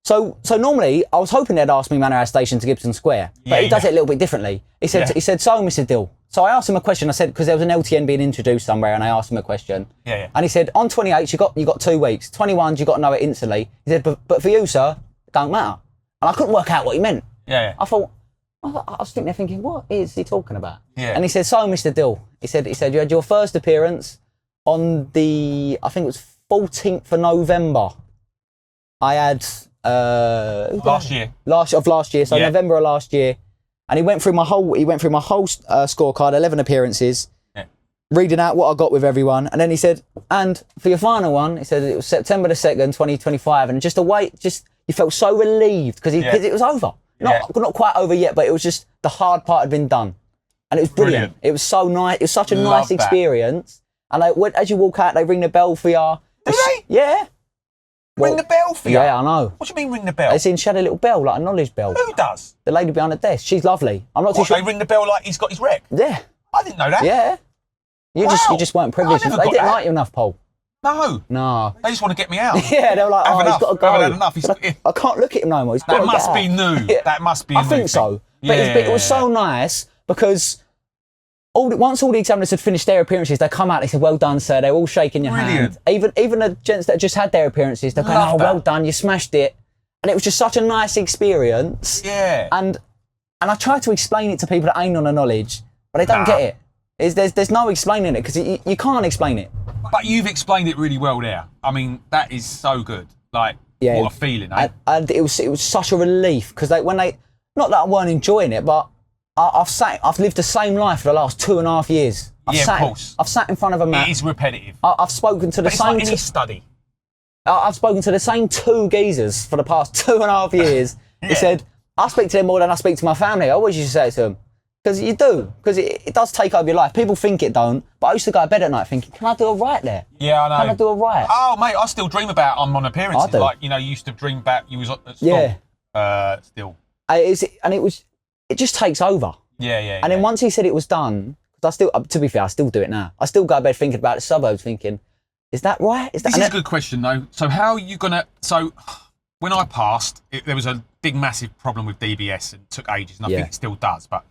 So normally I was hoping they'd ask me Manor House Station to Gibson Square, but he does it a little bit differently. He said, so Mr. Dill. So I asked him a question. I said, because there was an LTN being introduced somewhere, and I asked him a question. Yeah. And he said, on 28s you got 2 weeks. 21s you got to know it instantly. He said, but for you, sir, it don't matter. And I couldn't work out what he meant. Yeah. I was sitting there thinking, what is he talking about? Yeah. And he said, so Mr. Dill. He said you had your first appearance on I think it was 14th of November. I had Last year. Last year, so Yeah. November of last year, and he went through my whole scorecard, 11 appearances, reading out what I got with everyone, and then he said, and for your final one, he said it was September the 2nd, 2025, and just you felt so relieved because it was over. Not quite over yet, but it was just the hard part had been done, and it was brilliant. It was so nice. It was such a nice experience. And as you walk out, they ring the bell for you. Do they? Yeah. Ring the bell for you? Yeah, I know. What do you mean ring the bell? They seen she had a little bell, like a knowledge bell. Who does? The lady behind the desk. She's lovely. I'm not too sure. They ring the bell like he's got his rep? Yeah. I didn't know that. Yeah. You just weren't privileged. They didn't like you enough, Paul. No. They just want to get me out. Yeah, they were like, he's got to go. I haven't had enough. I can't look at him no more. That must be new. Yeah. That must be new. I think so. But it was so nice because once all the examiners had finished their appearances, they come out, they said, well done, sir. They're all shaking your hand. Even the gents that just had their appearances, they're going, oh, well done, you smashed it. And it was just such a nice experience. Yeah. And I try to explain it to people that ain't on the knowledge, but they don't get it. There's no explaining it because you can't explain it. But you've explained it really well there. I mean, that is so good. Like, what a feeling, eh? And it was such a relief because not that I weren't enjoying it, but I've lived the same life for the last 2.5 years. Of course. I've sat in front of a map. It is repetitive. I've spoken to the same. It's like any study. I've spoken to the same 2 geezers for the past 2.5 years. He said, I speak to them more than I speak to my family. I always used to say it to them. Because you do. Because it does take over your life. People think it don't. But I used to go to bed at night thinking, can I do a right there? Yeah, I know. Can I do a right? Oh, mate, I still dream about I'm on appearances. I do. Like, you used to dream about you was at school. Yeah. Still. It just takes over. Yeah. And then once he said it was done, because to be fair, I still do it now. I still go to bed thinking about the suburbs, thinking, is that right? This is a good question, though. So how are you going to... So when I passed, there was a big, massive problem with DBS and it took ages, and I think it still does. But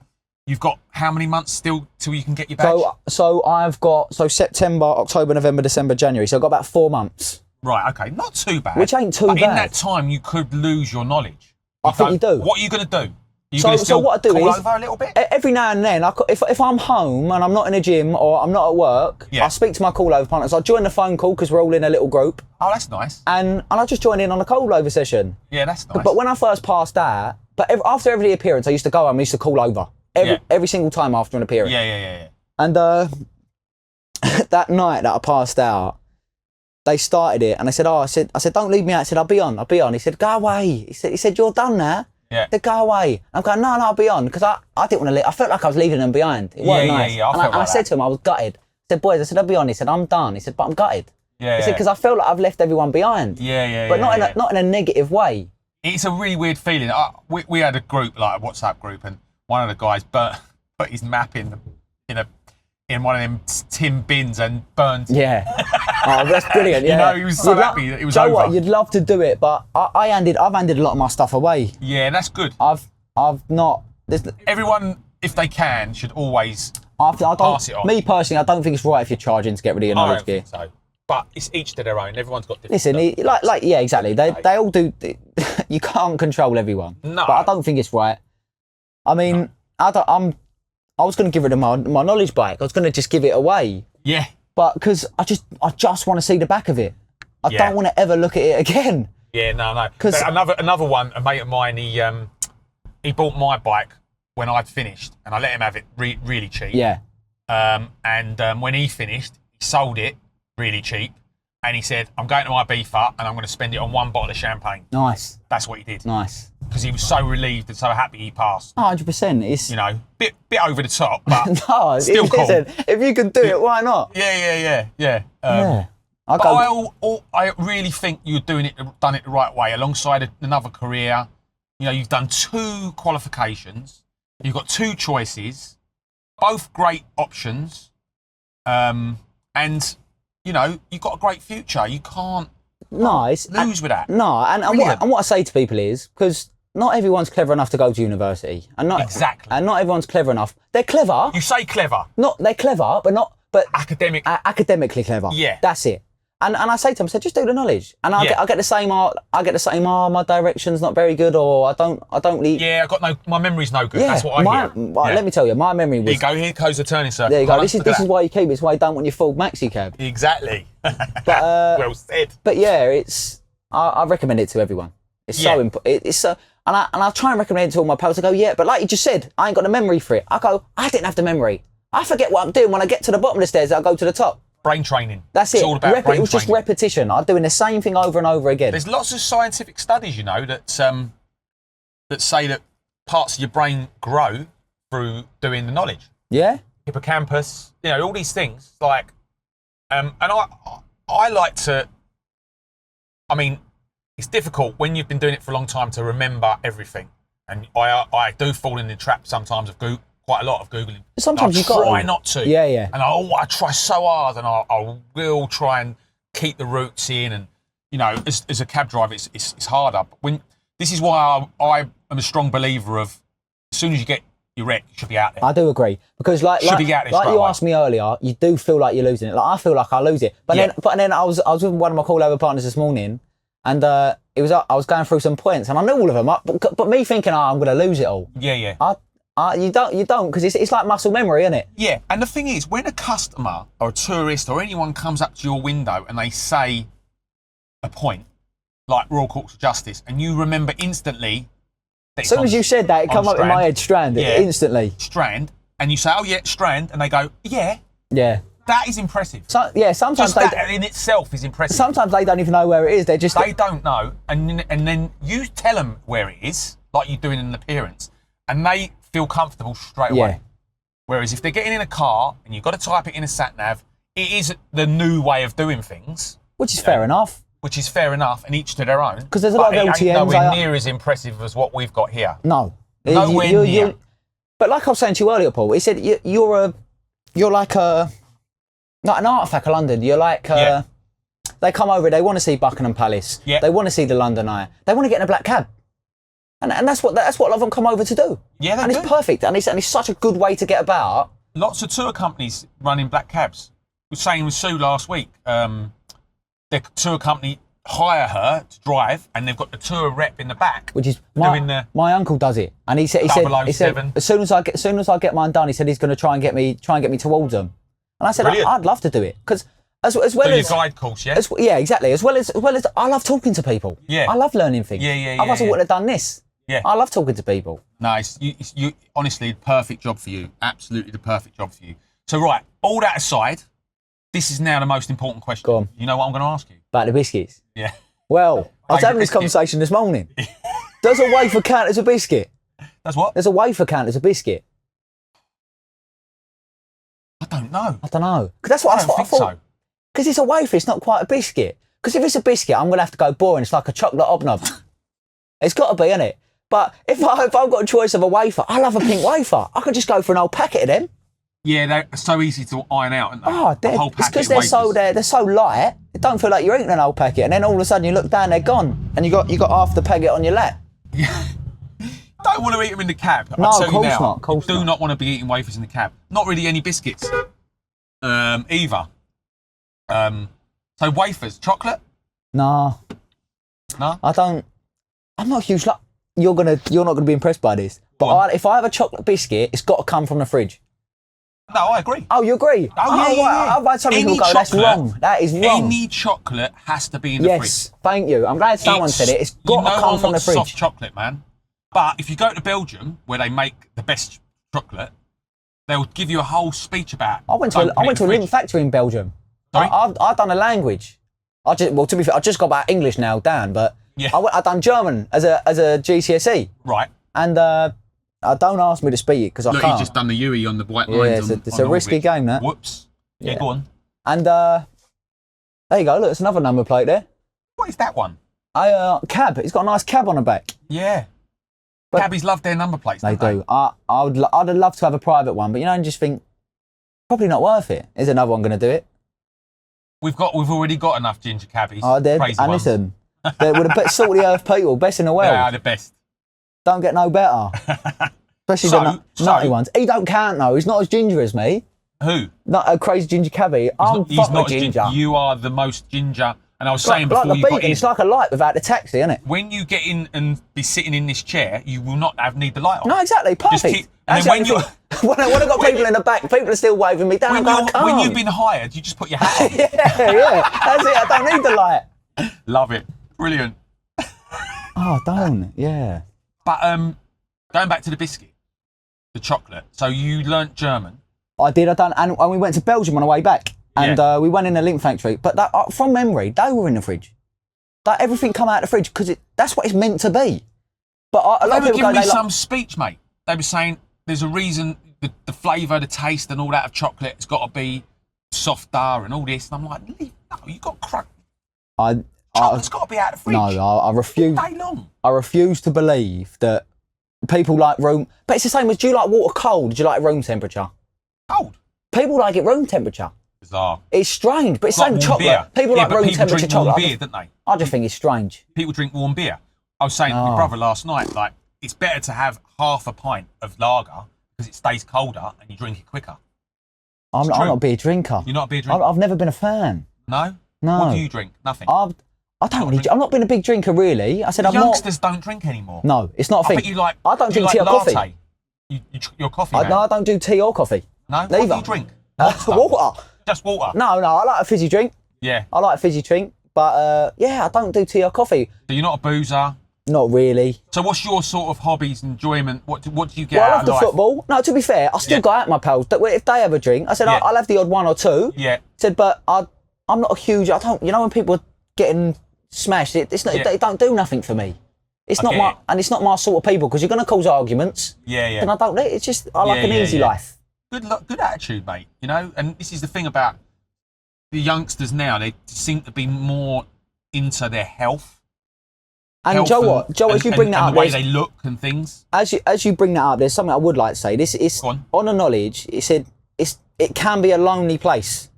you've got how many months still till you can get your badge? So I've got... So September, October, November, December, January. So I've got about 4 months. Right, okay. Not too bad. Which ain't too bad. But in that time, you could lose your knowledge. I think you do. What are you going to do? So what I do is, over a little bit? Every now and then, if I'm home and I'm not in a gym or I'm not at work, I speak to my call-over partners. I join the phone call because we're all in a little group. Oh, that's nice. And I just join in on a call-over session. Yeah, that's nice. But when I first passed that, after every appearance, I used to go home and used to call over. Every single time after an appearance. Yeah. And that night that I passed out, they started it and I said, I said, don't leave me out. I said, I'll be on. He said, go away. He said, you're done now. Yeah. They go away. I'm going, no, I'll be on. Because I didn't want to leave. I felt like I was leaving them behind. It wasn't nice. Yeah, I said to him, I was gutted. I said, boys, I'll be on. He said, I'm done. He said, but I'm gutted. He said, because I felt like I've left everyone behind. But not in a negative way. It's a really weird feeling. We had a group, like a WhatsApp group, and one of the guys put his map in one of them tin bins and burned. Yeah. Oh, that's brilliant. Yeah. He was so happy that it was over. What? You'd love to do it, but I've handed a lot of my stuff away. Yeah, that's good. I've not. Everyone, if they can, should always pass it on. Me personally, I don't think it's right if you're charging to get rid of your knowledge gear. So. But it's each to their own. Everyone's got different. Listen, yeah, exactly. They all do. You can't control everyone. No. But I don't think it's right. I mean, I was going to give rid of my knowledge bike. I was going to just give it away. Yeah. But because I just want to see the back of it. I don't want to ever look at it again. Yeah, no. Because another one, a mate of mine, he bought my bike when I'd finished, and I let him have it really cheap. Yeah. And when he finished, he sold it really cheap, and he said, "I'm going to Ibiza, and I'm going to spend it on 1 bottle of champagne." Nice. That's what he did. Nice. Because he was so relieved and so happy he passed. 100%. It's bit over the top, but no, still cool. Listen, if you can do it, why not? Yeah. I really think you're done it the right way. Alongside another career, you've done 2 qualifications. You've got 2 choices, both great options, and you've got a great future. You can't lose with that. No, and what I say to people is, because not everyone's clever enough to go to university, and not everyone's clever enough. They're clever. You say clever. They're clever, but academically clever. Yeah, that's it. And I say to them, I said, just do the knowledge, and I get the same. I get the same. My direction's not very good, or I don't really. Yeah, my memory's no good. Yeah, that's what I hear. Let me tell you, my memory was. Here goes the turning circle. There you go. This is why you keep it. It's why you don't want your full maxi cab. Exactly. But well said. But yeah, I recommend it to everyone. It's so important. It's so, and I try and recommend it to all my pals. I go, yeah, but like you just said, I ain't got the memory for it. I go, I didn't have the memory. I forget what I'm doing when I get to the bottom of the stairs. I go to the top. Brain training. That's it's it. All about brain it was training. just repetition. I'm doing the same thing over and over again. There's lots of scientific studies, you know, that say that parts of your brain grow through doing the knowledge. Yeah. Hippocampus, you know, all these things. Like, and I like to. I mean, it's difficult when you've been doing it for a long time to remember everything, and I do fall in the trap sometimes of quite a lot of Googling. Sometimes you got try not to. Yeah, yeah. And I try so hard, and I will try and keep the roots in. And you know, as a cab driver, it's harder. But this is why I am a strong believer of as soon as you get your wreck, you should be out there. I do agree because like you asked me earlier, you do feel like you're losing it. Like I feel like I lose it, but then I was with one of my call over partners this morning, and I was going through some points, and I knew all of them. But me thinking, I'm going to lose it all. Yeah, yeah. You don't because it's like muscle memory, isn't it? Yeah, and the thing is, when a customer or a tourist or anyone comes up to your window and they say a point like Royal Courts of Justice, and you remember instantly. As soon as you said that, it come up in my head, Strand, instantly. Strand, and you say, oh yeah, Strand, and they go, yeah. Yeah. That is impressive. So, yeah, sometimes just that in itself is impressive. Sometimes they don't even know where it is. They don't know, and then you tell them where it is, like you're doing an appearance, and they feel comfortable straight away. Yeah. Whereas if they're getting in a car and you've got to type it in a sat nav, it is the new way of doing things. Which is fair enough. Which is fair enough, and each to their own. Because there's a lot of LTMs. Nowhere near as impressive as what we've got here. No. Nowhere near. But like I was saying to you earlier, Paul, he said you're like not an artifact of London. You're like they come over, they want to see Buckingham Palace. Yeah. They want to see the London Eye. They want to get in a black cab. And that's what a lot of them come over to do. Yeah, they do. It's perfect. And it's such a good way to get about. Lots of tour companies running black cabs. We were saying with Sue last week. The tour company hire her to drive, and they've got the tour rep in the back, which is my uncle does it, and he said as soon as I get mine done, he said he's going to try and get me towards them, and I said I'd love to do it because as well as your guide course, yeah, yeah, exactly, as well as I love talking to people, yeah, I love learning things, yeah. Otherwise I wouldn't have done this. Yeah, I love talking to people. Nice, you honestly perfect job for you, absolutely the perfect job for you. So right, all that aside. This is now the most important question. Go on. You know what I'm going to ask you? About the biscuits? Yeah. Well, I was having this conversation this morning. Does a wafer count as a biscuit? Does what? Does a wafer count as a biscuit? I don't know. I don't know. That's what I thought. Because it's a wafer, it's not quite a biscuit. Because if it's a biscuit, I'm going to have to go boring. It's like a chocolate hobnob. It's got to be, innit? But if I've got a choice of a wafer, I love a pink wafer. I could just go for an old packet of them. Yeah, they're so easy to iron out, aren't they? Oh, it's because they're so light. It don't feel like you're eating an old packet, and then all of a sudden you look down, they're gone, and you got half the packet on your lap. Yeah. Don't want to eat them in the cab. No, of course not. You do not want to be eating wafers in the cab. Not really any biscuits, either. So wafers, chocolate? No. I don't. I'm not huge. You're not gonna be impressed by this, but if I have a chocolate biscuit, it's got to come from the fridge. No, I agree. Oh, you agree? Oh, yeah. I've had some people go, that's wrong. That is wrong. Any chocolate has to be in the fridge. Yes, thank you. I'm glad someone said it. It's got to come from the fridge. Soft chocolate, man. But if you go to Belgium, where they make the best chocolate, they'll give you a whole speech about it. I went to a lint factory in Belgium. Sorry? I've done a language. To be fair, I just got about English now down, but yeah. I've done German as a GCSE. Right. And don't ask me to speak it because I can't. You've just done the UE on the white lines. Yeah, it's a risky game, that. Whoops. Yeah, go on. And there you go. Look, it's another number plate there. What is that one? Cab. It's got a nice cab on the back. Yeah. But cabbies love their number plates. They do. I'd love to have a private one, but you know, and just think probably not worth it. Is another one going to do it? We've already got enough ginger cabbies. Oh, they're and listen, they're with the best salty earth people, best in the world. They are the best. Don't get no better. Especially the nutty ones. He don't count though. He's not as ginger as me. Who? Not a crazy ginger cabbie. He's not ginger. You are the most ginger. And I was saying before you got in, it's like a light without the taxi, isn't it? When you get in and be sitting in this chair, you will not need the light on. No, exactly. Perfect. And then when I've got people in the back, people are still waving me down. When you've been hired, you just put your hat on. yeah. That's it. I don't need the light. Love it. Brilliant. Oh, don't. Yeah. But going back to the biscuit, the chocolate. So you learnt German. I did. And we went to Belgium on the way back, and we went in a link factory. But that, from memory, they were in the fridge. Like everything come out of the fridge because that's what it's meant to be. But a lot of people giving go, me some speech, mate. They were saying there's a reason the flavour, the taste, and all that of chocolate has got to be softer and all this. And I'm like, no, you got crack. Chocolate's got to be out of the fridge. No, I refuse. All day long. I refuse to believe that people like room. But it's the same as, do you like water cold? Do you like it room temperature? Cold. People like it room temperature. Bizarre. It's strange, but it's like same chocolate. Beer. People like room temperature drink chocolate. Warm beer, don't they? I just think it's strange. People drink warm beer. I was saying to my brother last night, like, it's better to have half a pint of lager because it stays colder and you drink it quicker. I'm not a beer drinker. You're not a beer drinker? I've never been a fan. No? No. What do you drink? Nothing? I don't really. I'm not been a big drinker, really. I said Youngsters don't drink anymore. No, it's not a thing. I bet you like. I don't drink tea or latte. coffee. You're coffee man. No, I don't do tea or coffee. No? Neither. What do you drink? Water. Just water? No, I like a fizzy drink. Yeah. I like a fizzy drink, but I don't do tea or coffee. So you're not a boozer? Not really. So what's your sort of hobbies, enjoyment? What do you get Well, I out love of the life? football. No, to be fair, I still go out with my pals. If they have a drink, I said I'll have the odd one or two. Yeah. Said, but I'm not a huge. I don't. You know when people are getting smashed, it's not. It don't do nothing for me. It's not my and it's not my sort of people because you're going to cause arguments. Yeah, yeah. And I don't. It's just I like an easy life. Good attitude, mate. You know, and this is the thing about the youngsters now. They seem to be more into their health. And Joe, as you bring that up, the way they look and things. As you bring that up, there's something I would like to say. This is on the knowledge. It said it can be a lonely place,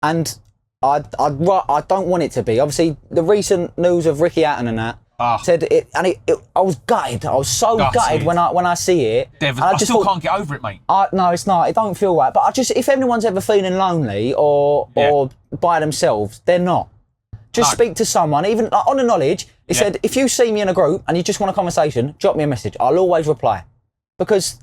and I don't want it to be. Obviously, the recent news of Ricky Hatton and that said it, and I was gutted. I was so gutted when I see it. I still can't get over it, mate. No, it's not. It don't feel right. But if anyone's ever feeling lonely or by themselves, they're not. Just speak to someone, even on the knowledge. He said, if you see me in a group and you just want a conversation, drop me a message. I'll always reply. Because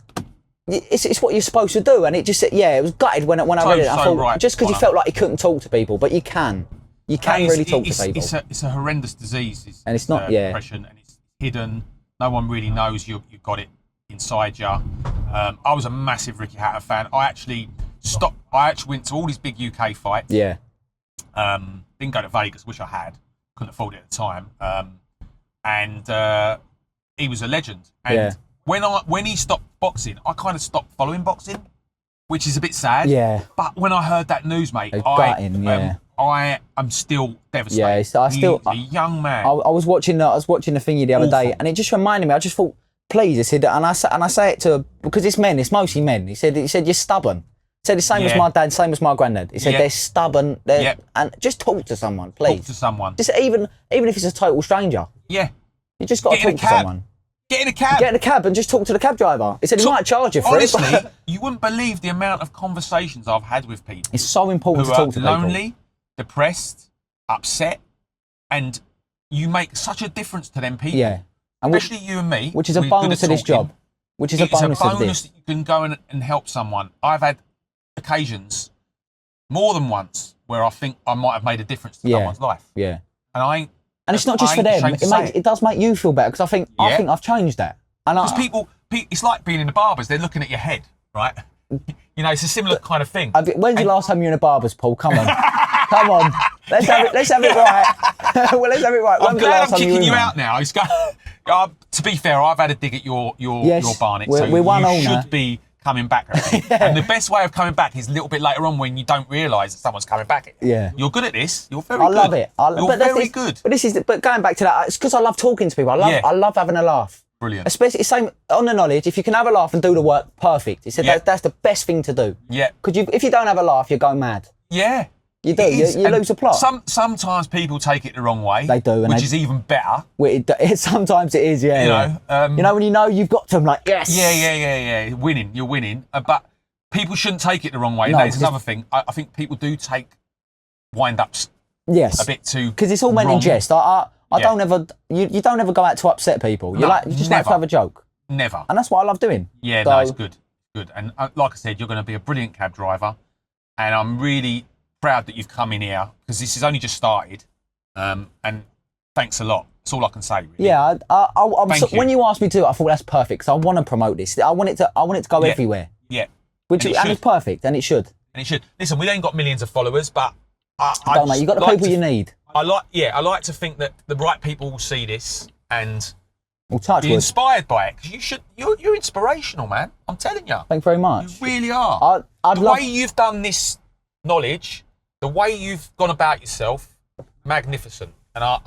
it's what you're supposed to do. And it just said, it was gutted when I read it. I thought, just because you felt like you couldn't talk to people, but you can. You can really talk to people. It's a horrendous disease. And it's not, depression, and it's hidden. No one really knows you've got it inside you. I was a massive Ricky Hatton fan. I actually went to all these big UK fights. Yeah. Didn't go to Vegas, wish I had. Couldn't afford it at the time. And he was a legend. And when he stopped boxing, I kind of stopped following boxing, which is a bit sad. Yeah. But when I heard that news, mate, I am still devastated. Yeah, He's a young man. I was watching the thingy the other day, and it just reminded me. I just thought, please, I said, and I say it to because it's men, it's mostly men. He said you're stubborn. He said the same as my dad, same as my granddad. He said they're stubborn. And just talk to someone, please. Talk to someone. Just even if it's a total stranger. Yeah. You just got to talk to someone. Get in a cab. Get in a cab and just talk to the cab driver. He said he might charge you for it. Honestly, you wouldn't believe the amount of conversations I've had with people. It's so important to talk to people. Lonely, depressed, upset, and you make such a difference to them people. Yeah. And especially you and me. Which is a bonus to this job. Which is a bonus of this. That you can go and help someone. I've had occasions, more than once, where I think I might have made a difference to someone's life. Yeah. And it's not just for them. It does make you feel better because I think I've changed that. Because people, it's like being in the barbers. They're looking at your head, right? You know, it's a similar kind of thing. When's the last time you were in a barber's, Paul? Come on. Come on. Let's have it right. Well, let's have it right. I'm glad I'm kicking you out now. To be fair, I've had a dig at your Barnet. We're one all now. You should now. be coming back. And the best way of coming back is a little bit later on when you don't realise that someone's coming back. Yeah. You're good at this. You're very good. I love it. You're very good. But going back to that, it's because I love talking to people. I love having a laugh. Brilliant. Especially same on the knowledge. If you can have a laugh and do the work, perfect. He said that's the best thing to do. Yeah. Because if you don't have a laugh, you're going mad. Yeah. You do. You lose the plot. Sometimes people take it the wrong way. They do, which is even better. Sometimes it is. Yeah. You know when you know you've got to, I'm like yes. Yeah. Winning. You're winning. But people shouldn't take it the wrong way. No, that's another thing. I think people do take wind-ups. Yes. A bit too. Because it's all meant in jest. I don't ever. You don't ever go out to upset people. You just like to have a joke. Never. And that's what I love doing. Yeah. No, it's good. Good. And like I said, you're going to be a brilliant cab driver, and I'm really proud that you've come in here because this has only just started. And thanks a lot. That's all I can say. Really. Yeah, Thank you. when you asked me to, I thought that's perfect because I want to promote this. I want it to go everywhere. Yeah. And it's perfect, and it should. And it should. Listen, we ain't got millions of followers, but Mate, you got the people you need. I like to think that the right people will see this and be wood. inspired by it. Because you're inspirational, man. I'm telling you. Thank you very much. You really are. The way you've done this knowledge, the way you've gone about yourself, magnificent. And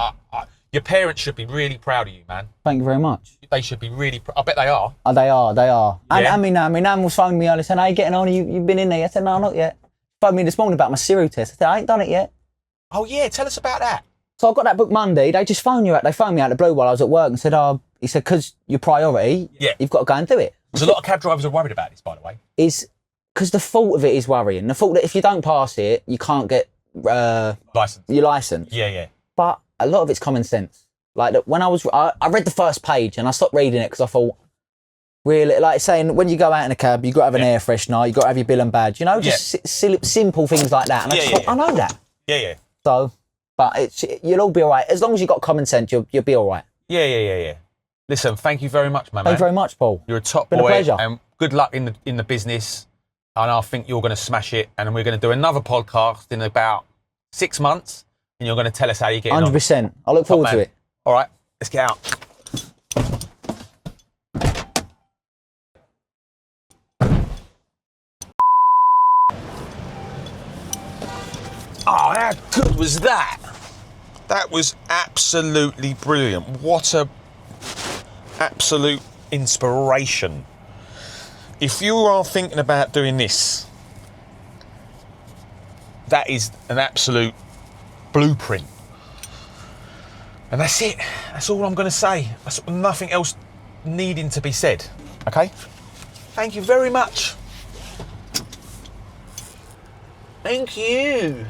your parents should be really proud of you, man. Thank you very much. They should be really I bet they are. They are. Yeah. And my nan was phoning me earlier saying, how you getting on? You've been in there? I said, no, not yet. Phoned me this morning about my serial test. I said, I ain't done it yet. Oh, yeah, tell us about that. So I got that book Monday. They just phoned me out of the blue while I was at work and said, he said, because your priority, you've got to go and do it. There's a lot of cab drivers are worried about this, by the way. Is because the thought of it is worrying. The thought that if you don't pass it, you can't get your license. Yeah. But a lot of it's common sense. Like that when I read the first page and I stopped reading it because I thought, really, like saying when you go out in a cab, you've got to have an air freshener, you've got to have your bill and badge, just simple things like that. And I just thought, I know that. Yeah. So, but you'll all be all right. As long as you've got common sense, you'll be all right. Yeah. Listen, thank you very much, my man. Thank you very much, Paul. You're a top boy. Been a pleasure. And good luck in the business. And I think you're going to smash it. And we're going to do another podcast in about 6 months. And you're going to tell us how you're getting 100%. I look forward to it. All right, let's get out. Oh, how good was that? That was absolutely brilliant. What a absolute inspiration. If you are thinking about doing this, that is an absolute blueprint. And that's it. That's all I'm going to say. That's nothing else needing to be said. Okay? Thank you very much. Thank you.